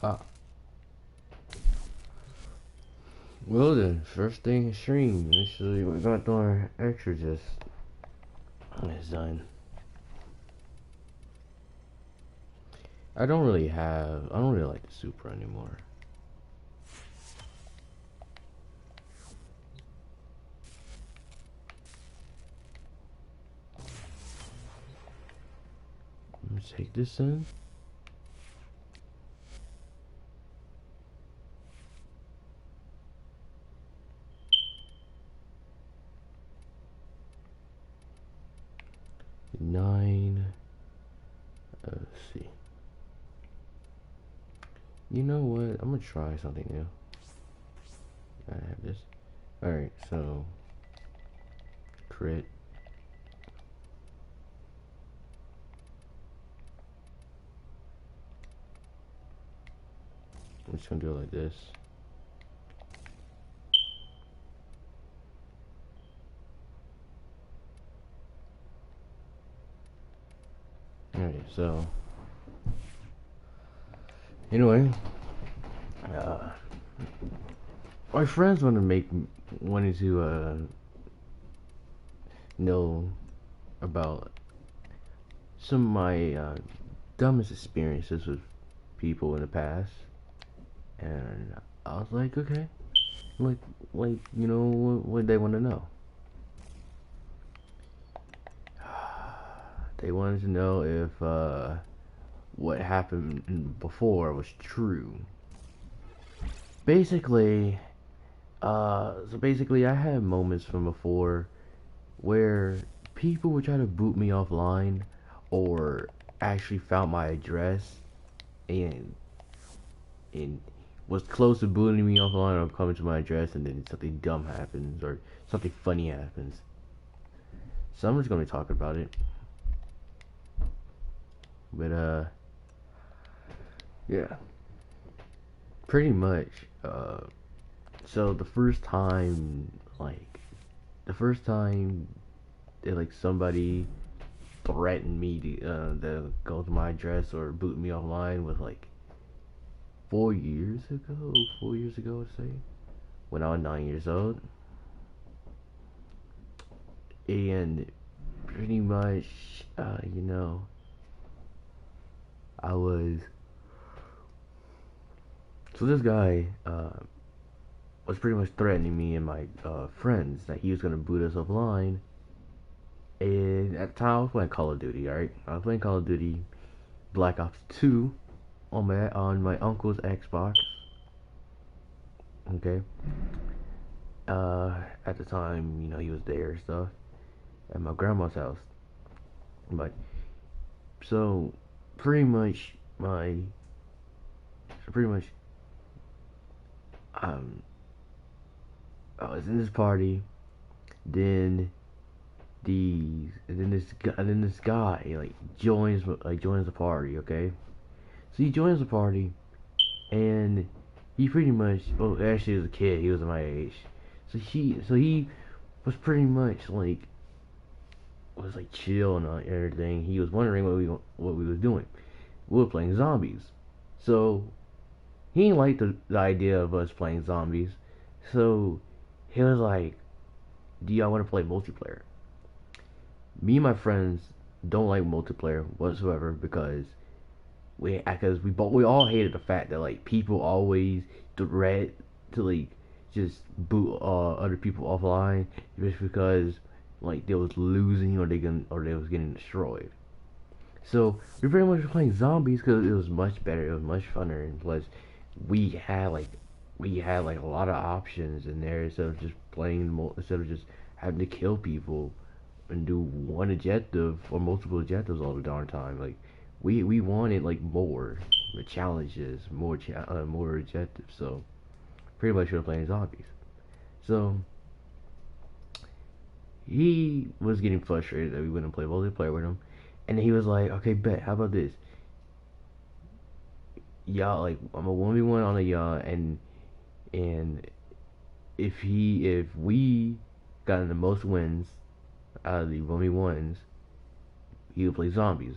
Ah, well then, first thing stream. Initially, we got our exorcist. It's done. I don't really like the Supra anymore. Let's take this in. Nine. Let's see. You know what? I'm gonna try something new. I have this. Alright, so crit. I'm just gonna do it like this. Alright, so anyway, uh, my friends wanted to know about some of my dumbest experiences with people in the past, and I was like, okay, like, what they want to know? They wanted to know if what happened before was true. Basically, I had moments from before where people would try to boot me offline, or actually found my address and and was close to booting me offline or coming to my address, and then something dumb happens or something funny happens. So I'm just gonna be talking about it. But yeah, pretty much. So the first time that like somebody threatened me to go to my address or boot me offline was like 4 years ago. 4 years ago, I'd say, when I was 9 years old, and pretty much, you know, I was so this guy was pretty much threatening me and my friends that he was gonna boot us offline. And at the time, I was playing Call of Duty. Alright, I was playing Call of Duty Black Ops 2 on my uncle's Xbox. Okay. At the time, you know, he was there and stuff at my grandma's house. But so pretty much my so pretty much um I was in this party. Then this guy joins the party. Okay, so he joins the party, and he pretty much, well, actually, he was a kid. He was my age. So he was pretty much like was like chill and everything. He was wondering what we was doing. We were playing zombies. So he didn't like the idea of us playing zombies. So he was like, "Do y'all want to play multiplayer?" Me and my friends don't like multiplayer whatsoever because we all hated the fact that like people always threat to like just boot other people offline just because like they was losing or they was getting destroyed. So we pretty much were playing zombies because it was much better, it was much funner, and plus we had like we had like a lot of options in there instead of just having to kill people and do one objective or multiple objectives all the darn time. Like we wanted like more challenges, more objectives. So pretty much we were playing zombies. So he was getting frustrated that we wouldn't play multiplayer with him, and he was like, "Okay, bet. How about this? Y'all like I'm a 1v1 on a y'all, and if we got the most wins out of the 1v1s, he would play zombies.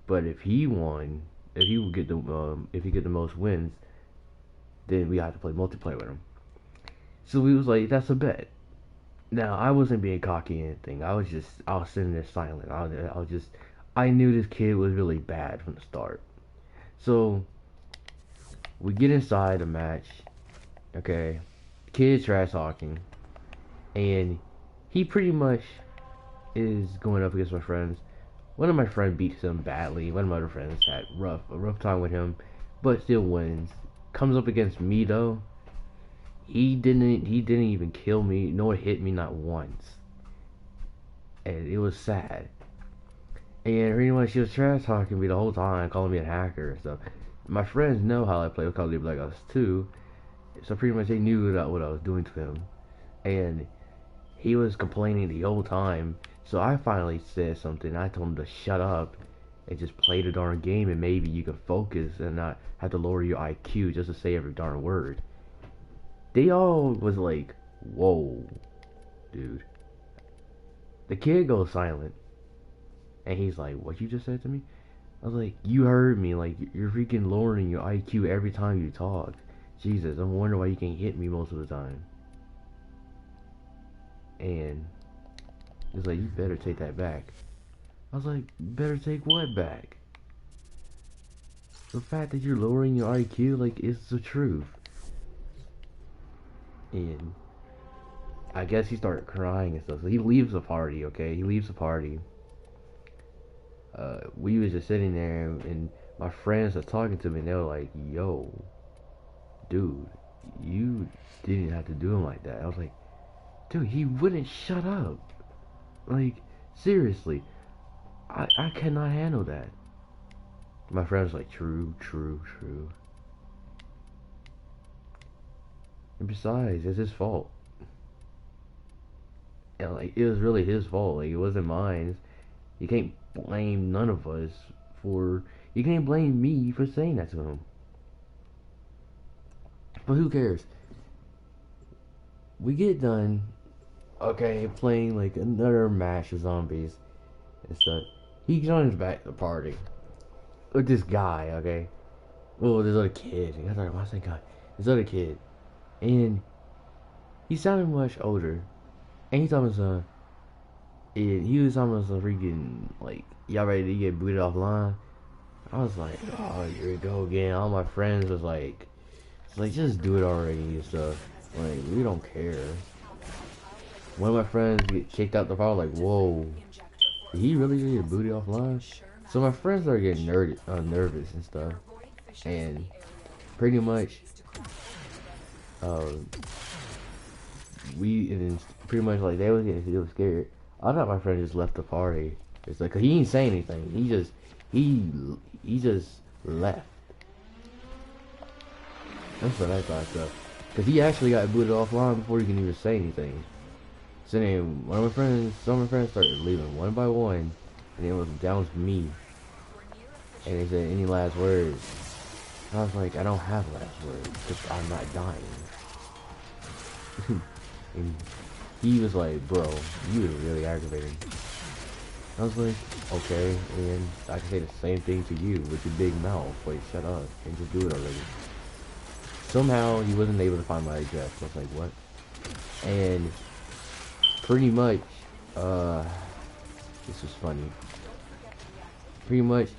But if he won, if he get the most wins, then we have to play multiplayer with him. So we was like, that's a bet. Now I wasn't being cocky or anything. I was sitting there silent. I knew this kid was really bad from the start. So we get inside the match. Okay, kid trash talking, and he pretty much is going up against my friends. One of my friends beats him badly. One of my other friends had a rough time with him, but still wins. Comes up against me though. He didn't even kill me nor hit me not once. And it was sad. And pretty much she was trash talking me the whole time, calling me a hacker and stuff. My friends know how I play with Call of Duty Black Ops 2, so pretty much they knew what I was doing to him. And he was complaining the whole time, so I finally said something. I told him to shut up and just play the darn game, and maybe you can focus and not have to lower your IQ just to say every darn word. They all was like, whoa, dude. The kid goes silent. And he's like, what you just said to me? I was like, you heard me. Like, you're freaking lowering your IQ every time you talk. Jesus, I'm wondering why you can't hit me most of the time. And he's like, you better take that back. I was like, better take what back? The fact that you're lowering your IQ, like, is the truth. And I guess he started crying and stuff. So he leaves the party, okay? He leaves the party. We was just sitting there, and my friends were talking to me, and they were like, yo, dude, you didn't have to do him like that. I was like, dude, he wouldn't shut up. Like, seriously, I cannot handle that. My friend was like, true. And besides, it's his fault. And like, it was really his fault. Like, it wasn't mine. You can't blame none of us for. You can't blame me for saying that to him. But who cares? We get done, okay, playing like another match of zombies and stuff. He joins back to the party with this guy, okay? Well, this other kid. I say guy. This other kid. And he sounded much older. And he told me some. He was talking about some freaking, like, y'all ready to get booted offline? I was like, oh, here we go again. All my friends was like, just do it already and stuff. Like, we don't care. One of my friends get kicked out the car, like, whoa, did he really get booted offline? So my friends started getting nervous and stuff. And pretty much, pretty much like they was getting scared. I thought my friend just left the party. It's like, 'cause he didn't say anything. He just left. That's what I thought, so. 'Cause he actually got booted offline before he can even say anything. So then some of my friends started leaving one by one, and it was down to me. And they said, any last words? And I was like, I don't have last words, because I'm not dying. And he was like, bro, you are really aggravating. I was like, okay, and I can say the same thing to you with your big mouth. Like, shut up and just do it already. Somehow he wasn't able to find my address. I was like, what? And pretty much, this was funny. Pretty much,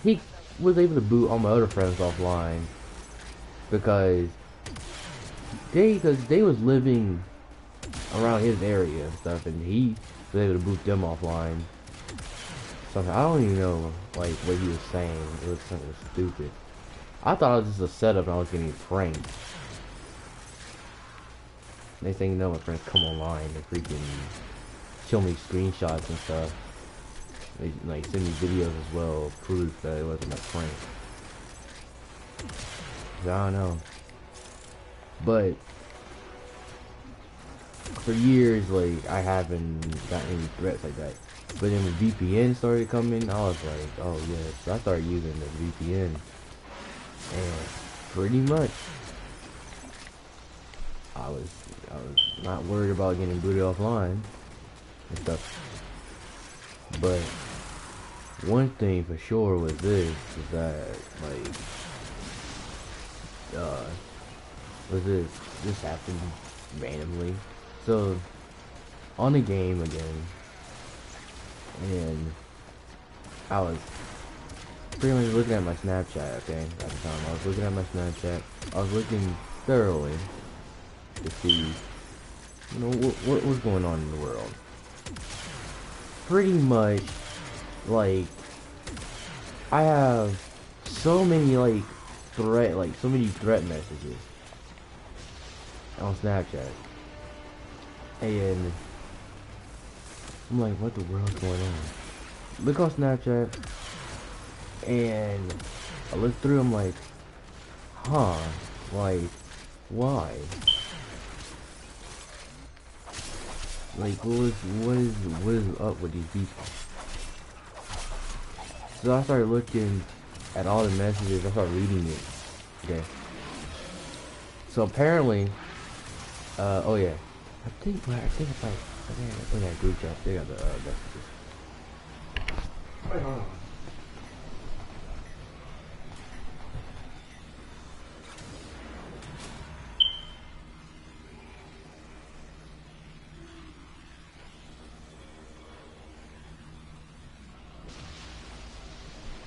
he was able to boot all my other friends offline because they was living around his area and stuff, and he was able to boot them offline. Something I don't even know like what he was saying. It was something stupid. I thought it was just a setup and I was getting pranked. Next thing you know, my friends come online and freaking show me screenshots and stuff. They like send me videos as well, proof that it wasn't a prank. I don't know. But for years, like, I haven't gotten any threats like that. But then when VPN started coming, I was like, oh yeah. So I started using the VPN. And pretty much, I was not worried about getting booted offline and stuff. But one thing for sure with this is that like uh was this happened randomly. So on the game again, and I was pretty much looking at my Snapchat, okay, at the time. I was looking at my Snapchat. I was looking thoroughly to see, you know, what was going on in the world. Pretty much, like, I have so many, like, so many threat messages on Snapchat. And I'm like, what the world's going on? Look on Snapchat, and I look through, I'm like, huh, like, why? Like, what is up with these people? So I started looking at all the messages, I started reading it, okay? So apparently, oh yeah, I think if I put that group chat, they got the, messages. Wait, hold on.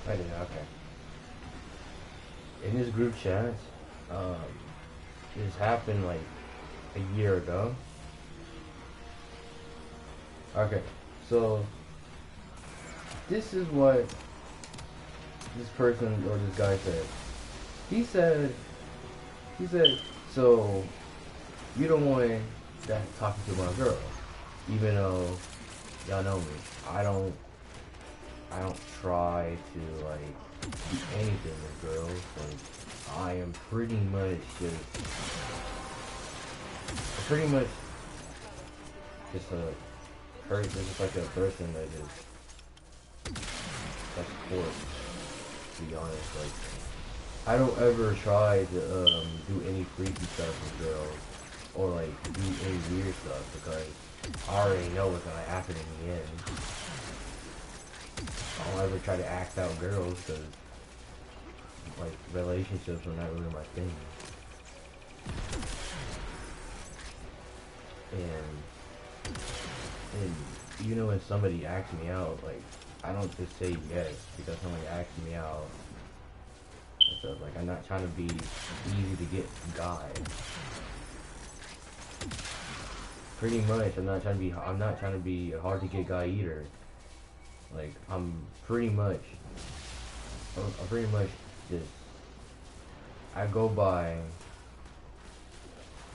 I did, okay. In this group chat, this happened like a year ago. Okay, so this is what this person or this guy said. He said, so you don't want that talking to my girl, even though y'all know me. I don't try to like do anything with girls. Like I am pretty much just a person, just like a person that just that's sports. To be honest, like I don't ever try to do any freaky stuff with girls or like do any weird stuff because I already know what's gonna happen in the end. I don't ever try to act out girls because like relationships are not really my thing. And you know when somebody asks me out, like I don't just say yes because somebody asks me out. So like I'm not trying to be easy to get guy. Pretty much, I'm not trying to be a hard to get guy either. Like I'm pretty much just I go by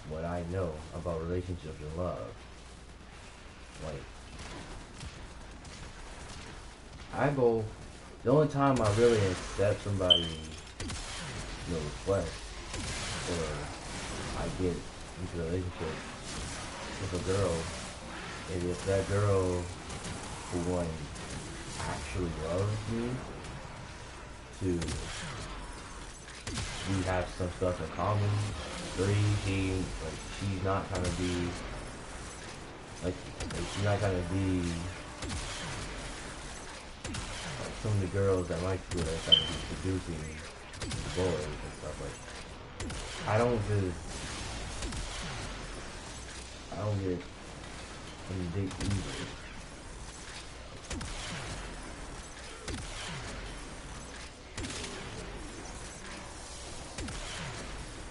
what I know about relationships and love. Like the only time I really accept somebody request or I get into a relationship with a girl is if that girl who one actually loves me, two, we have some stuff in common, three, she's not trying to be she's not gonna be like some of the girls at my school that are trying to be seducing the boys and stuff like. I don't get any dates either.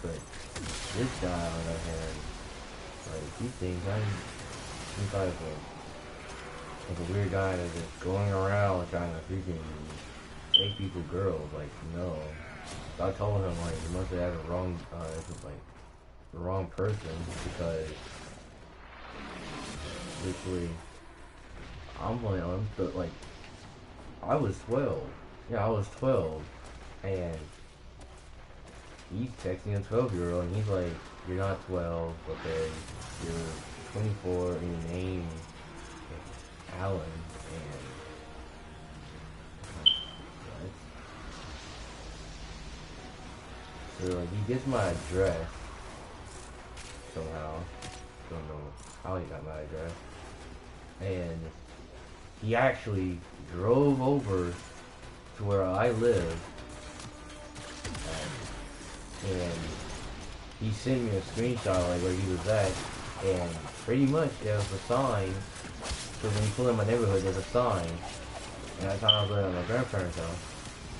But this guy on the other hand, like he thinks I'm some type of like a weird guy that's just going around trying to freaking make people girls. Like no. So I told him like you must have had the wrong the wrong person because literally like I was 12. Yeah, I was 12 and he's texting a 12-year-old and he's like, you're not 12, okay, you're 24 and your name is Alan and what? So like he gets my address somehow. Don't know how he got my address. And he actually drove over to where I live, and he sent me a screenshot like where he was at, and pretty much there was a sign. So when you pull in my neighborhood, there's a sign, and at the time I was living at my grandparents' house,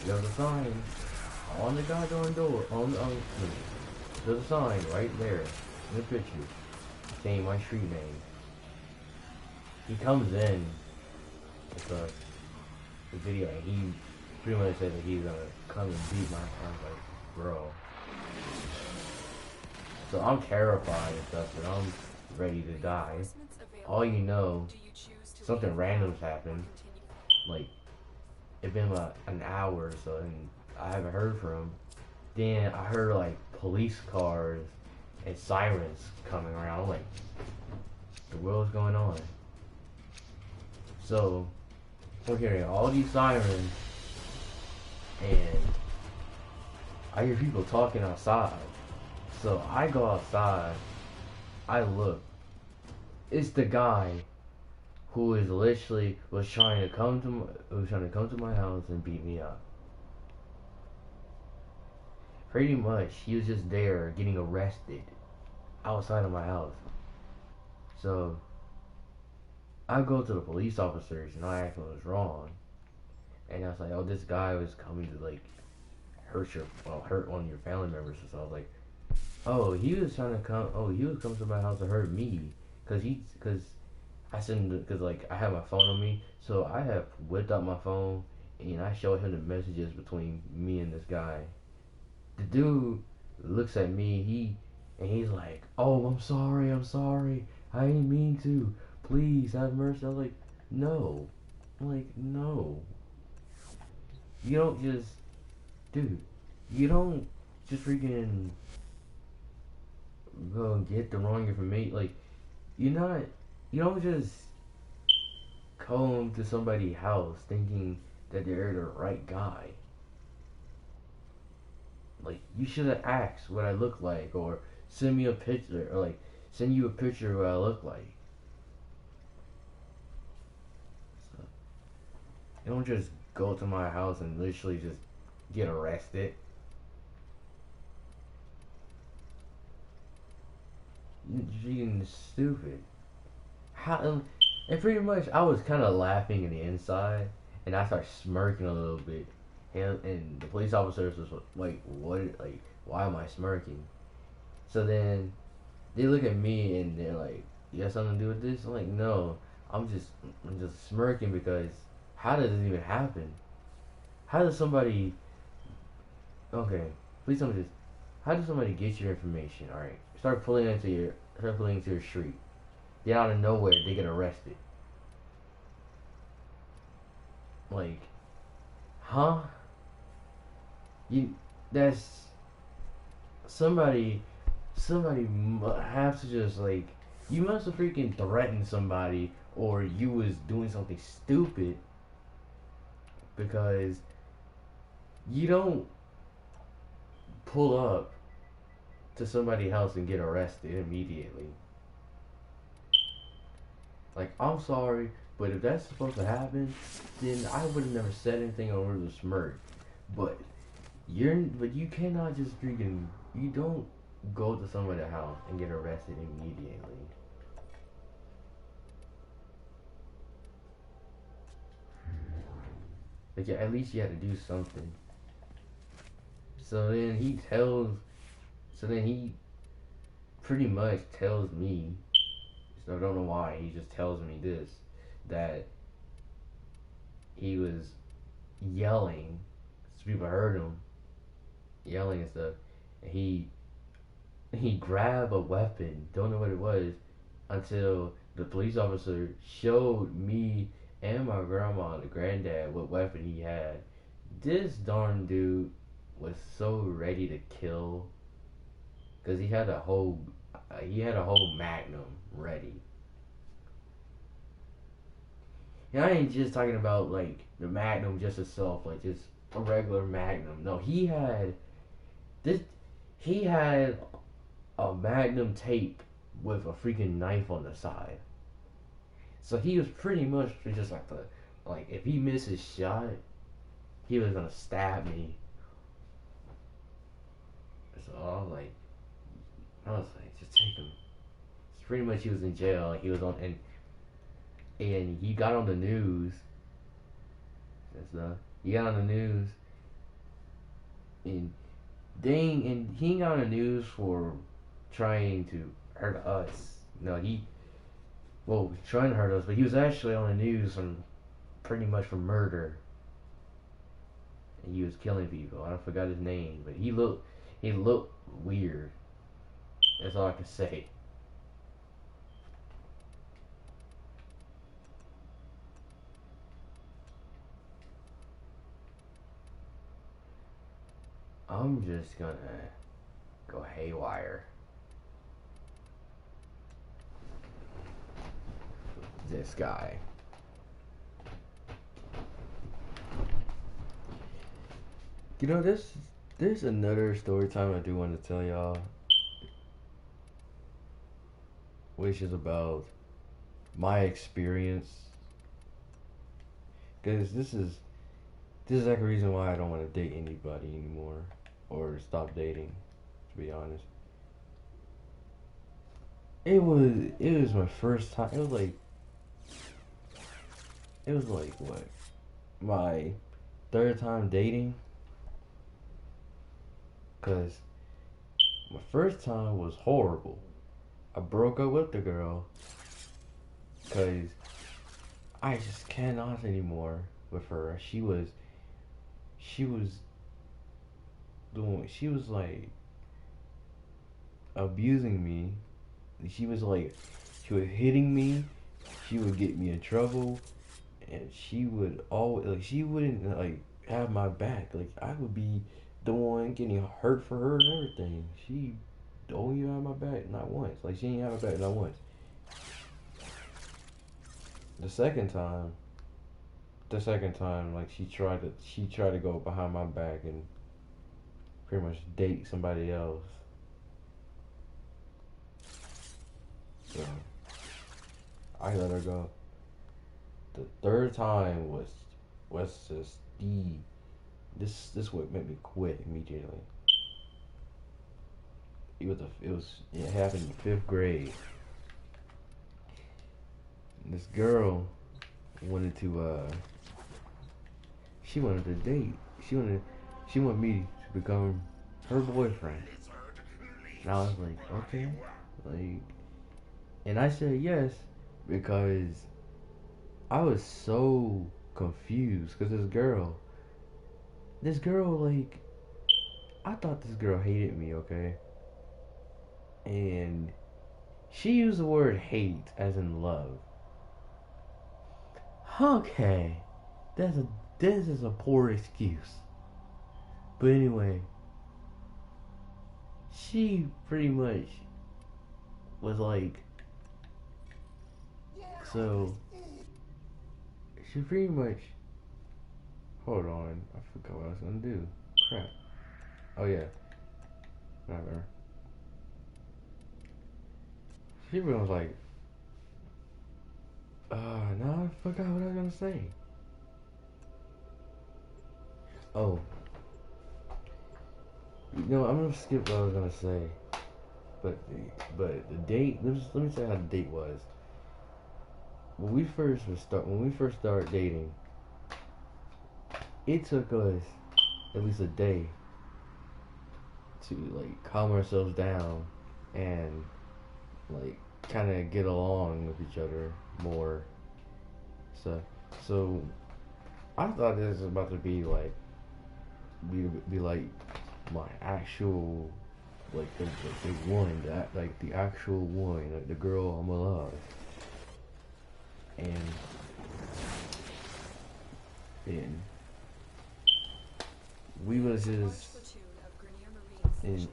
there was a sign on the goddamn door, there's a sign right there in the picture saying my street name. He comes in with the video, and he pretty much said that he's gonna come and beat my ass. Like, bro. So I'm terrified and stuff, and I'm ready to die. All you know, something random's happened. Like, it's been about an hour or so, and I haven't heard from him. Then I heard like police cars and sirens coming around. I'm like, the world's going on. So we're hearing all these sirens, and I hear people talking outside. So I go outside, I look. It's the guy who is literally was trying to come to my house and beat me up. Pretty much, he was just there getting arrested outside of my house. So I go to the police officers and I ask what was wrong, and I was like, "Oh, this guy was coming to like hurt one of your family members." So I was like, "Oh, he was trying to come. Oh, he was coming to my house to hurt me, cause I sent cause like I have my phone on me, so I have whipped out my phone and I showed him the messages between me and this guy. The dude looks at me, he's like, "Oh, I'm sorry, I didn't mean to. Please have mercy." I was like, "No," I'm like, "No, you don't just, dude, you don't just freaking go and get the wrong information. Like, you're not, you don't just come to somebody's house thinking that they're the right guy. Like, you should have asked what I look like, or send me a picture, or like send you a picture of what I look like. So, you don't just go to my house and literally just get arrested. You're freaking stupid. How? And pretty much, I was kind of laughing in the inside, and I started smirking a little bit. And the police officers was like, "What? Like, why am I smirking?" So then they look at me and they're like, "You got something to do with this?" I'm like, "No, I'm just smirking because how does this even happen? How does somebody? Okay, please tell me this. How does somebody get your information? All right, start pulling into your street. Then out of nowhere, they get arrested. Like, huh? You that's somebody. Have to just like you must have freaking threatened somebody, or you was doing something stupid, because you don't pull up to somebody's house and get arrested immediately. Like, I'm sorry, but if that's supposed to happen, then I would have never said anything or would have smirked. But you cannot just freaking, you don't go to somebody's house and get arrested immediately. Like, yeah, at least you had to do something. So then he pretty much tells me, so I don't know why, he just tells me this, that he was yelling, so people heard him yelling and stuff, and he grabbed a weapon, don't know what it was, until the police officer showed me and my grandma and the granddad what weapon he had. This darn dude was so ready to kill, because he had a whole magnum ready. And I ain't just talking about like the magnum just itself, like just a regular magnum. No, this he had a magnum tape with a freaking knife on the side. So he was pretty much just like if he missed his shot, he was gonna stab me. So I was like, just take him. So pretty much he was in jail. He was on and he got on the news and stuff. He got on the news and and he got on the news for trying to hurt us. No, trying to hurt us, but he was actually on the news from pretty much for murder. And he was killing people. I forgot his name, but he looked weird. That's all I can say. I'm just gonna go haywire. This guy. You know, there's another story time I do want to tell y'all, which is about my experience. Because this is like a reason why I don't want to date anybody anymore, or stop dating, to be honest. It was my first time. It was like what, my third time dating. Cause my first time was horrible. I broke up with the girl because I just cannot anymore with her. She was like abusing me. She was hitting me. She would get me in trouble, and she would always she wouldn't have my back. Like I would be the one getting hurt for her and everything. She don't even have my back, not once. Like she ain't have my back, not once. The second time, like she tried to go behind my back and pretty much date somebody else. So I let her go. The third time was just this what made me quit immediately. It happened in fifth grade. This girl wanted to she wanted to date. She wanted me to become her boyfriend. And I was like, okay, and I said yes because I was so confused because this girl, I thought this girl hated me, okay? And she used the word hate as in love. Okay, this is a poor excuse. But anyway, she pretty much was so she pretty much, hold on, I forgot what I was gonna do. Crap. Oh yeah. Whatever. She was like, no, I forgot what I was gonna say. Oh. I'm gonna skip what I was gonna say. But the date, let me say how the date was. When we first started dating, it took us at least a day to calm ourselves down and kind of get along with each other more. So I thought this was about to be be my actual the one, the actual one, the girl I'm in love. And we was just in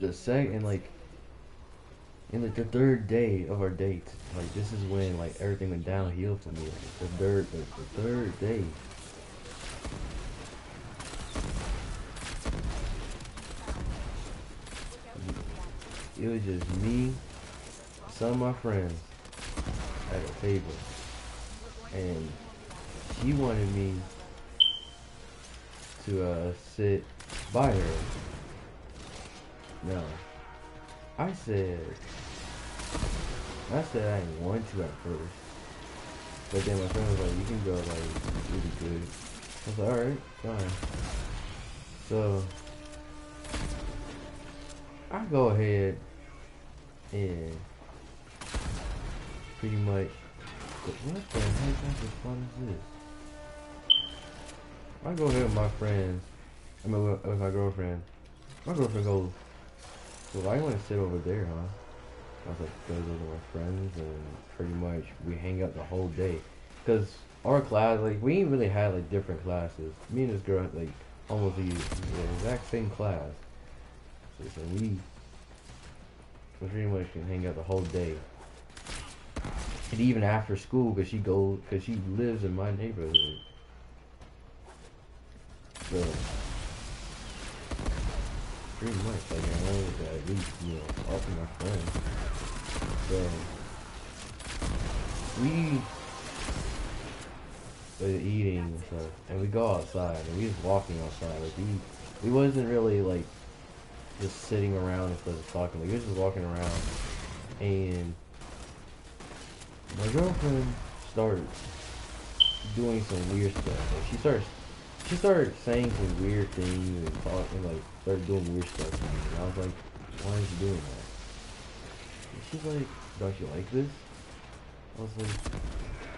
the second in the third day of our date. This is when everything went downhill for me. The third day. It was just me, some of my friends, at a table, and she wanted me to sit by her. No, I said I didn't want to at first, but then my friend was like, "You can go, like, really good." I was like, "All right, fine." So I go ahead and pretty much. What the heck type of fun is this? I go ahead with my friends. I mean, with my girlfriend. My girlfriend goes, "So why you want to sit over there, huh?" I was like, "Because those are my friends, and pretty much we hang out the whole day." Because our class, like, we ain't really had like different classes. Me and this girl had like almost the exact same class. So we pretty much can hang out the whole day. And even after school, because she lives in my neighborhood. So, pretty much, like, I wanted to at least, talk to my friends. So, we were eating and stuff, and we go outside, and we was walking outside. Like, we wasn't really, like, just sitting around instead of talking. Like, we was just walking around, and my girlfriend started doing some weird stuff. Like, she started saying some weird things and talking, like, started doing weird stuff to me. And I was like, "Why is she doing that?" And she's like, "Don't you like this?" I was like,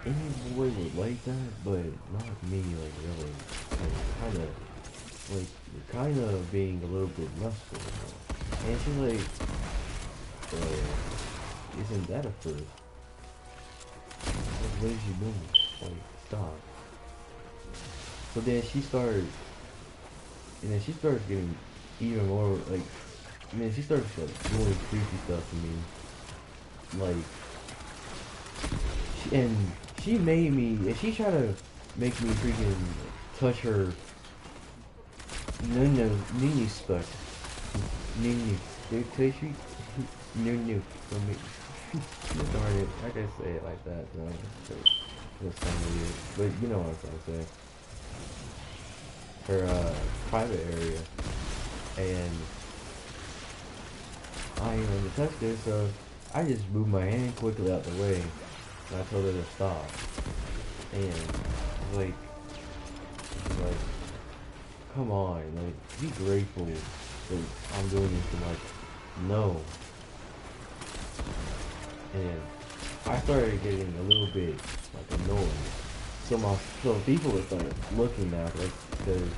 "Any boy would like that, but not me, like, really. Like, you're kind of being a little bit lustful." And she's like, "Isn't that a first?" Like, what is she doing? Like, stop. So then she started getting even more, like, she started like doing creepy stuff to me. Like, she tried to make me freaking touch her nunu spot. Nunu. They touch me? Nunu. For me. Darn it. I can say it like that, though. It's kind of weird. But you know what I'm trying to say. Her private area, and I ain't want to touch her, so I just moved my hand quickly out the way, and I told her to stop. And like, come on, like, be grateful that I'm doing this, and like, no. And I started getting a little bit like annoyed. So people would start looking at us because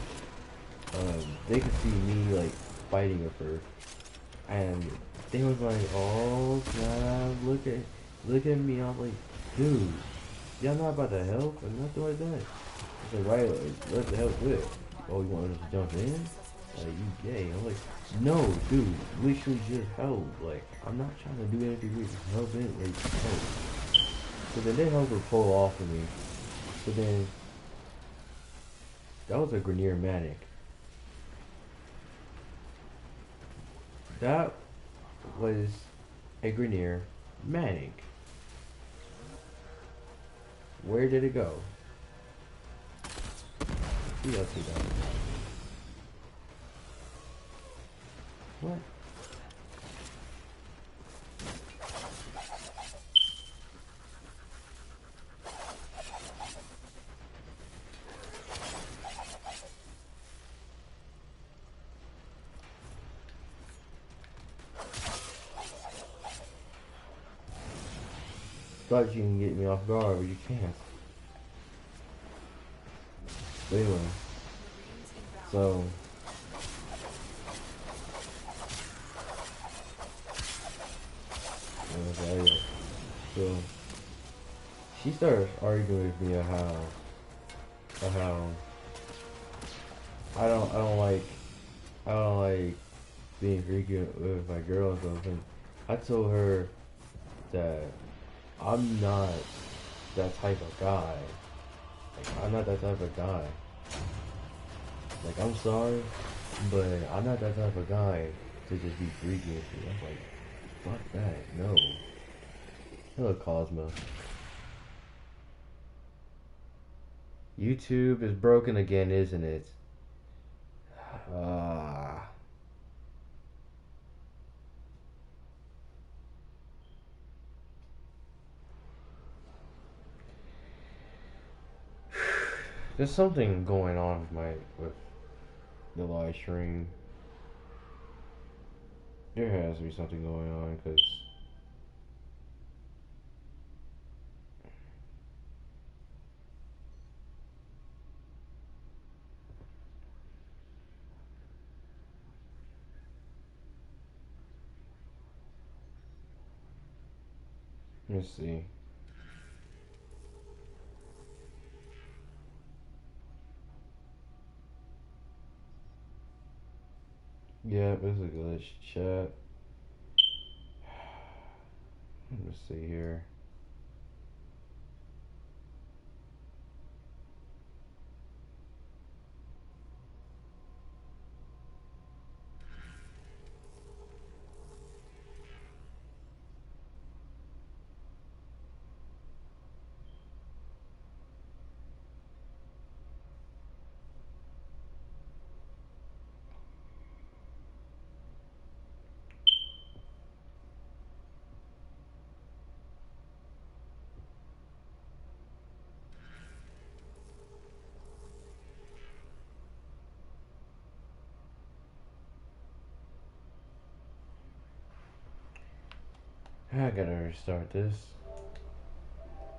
they could see me like fighting with her, and they was like, "Oh snap! Look at me!" I was like, "Dude, y'all not about to help or nothing like that." I said, "Right, like, what the help with? Oh, you want us to jump in? Like, you gay?" I'm like, "No, dude, literally just help. Like, I'm not trying to do anything weird. Just help it, like, help." So then they helped her pull off of me. So then that was a Grenier Manic. That was a Grenier Manic. Where did it go? Who else did that? What? Thought you can get me off guard, but you can't. But anyway, so so she started arguing with me about how I don't like being freaky with my girl and stuff. And I told her that I'm not that type of guy. Like, I'm not that type of guy. Like, I'm sorry, but I'm not that type of guy to just be freaky with you. I'm like, fuck that, no. Hello, Cosmo. YouTube is broken again, isn't it? Ah. There's something going on with the live stream. There has to be something going on because let's see. Yeah, it's a glitch chat. Let's see here. I gotta restart this.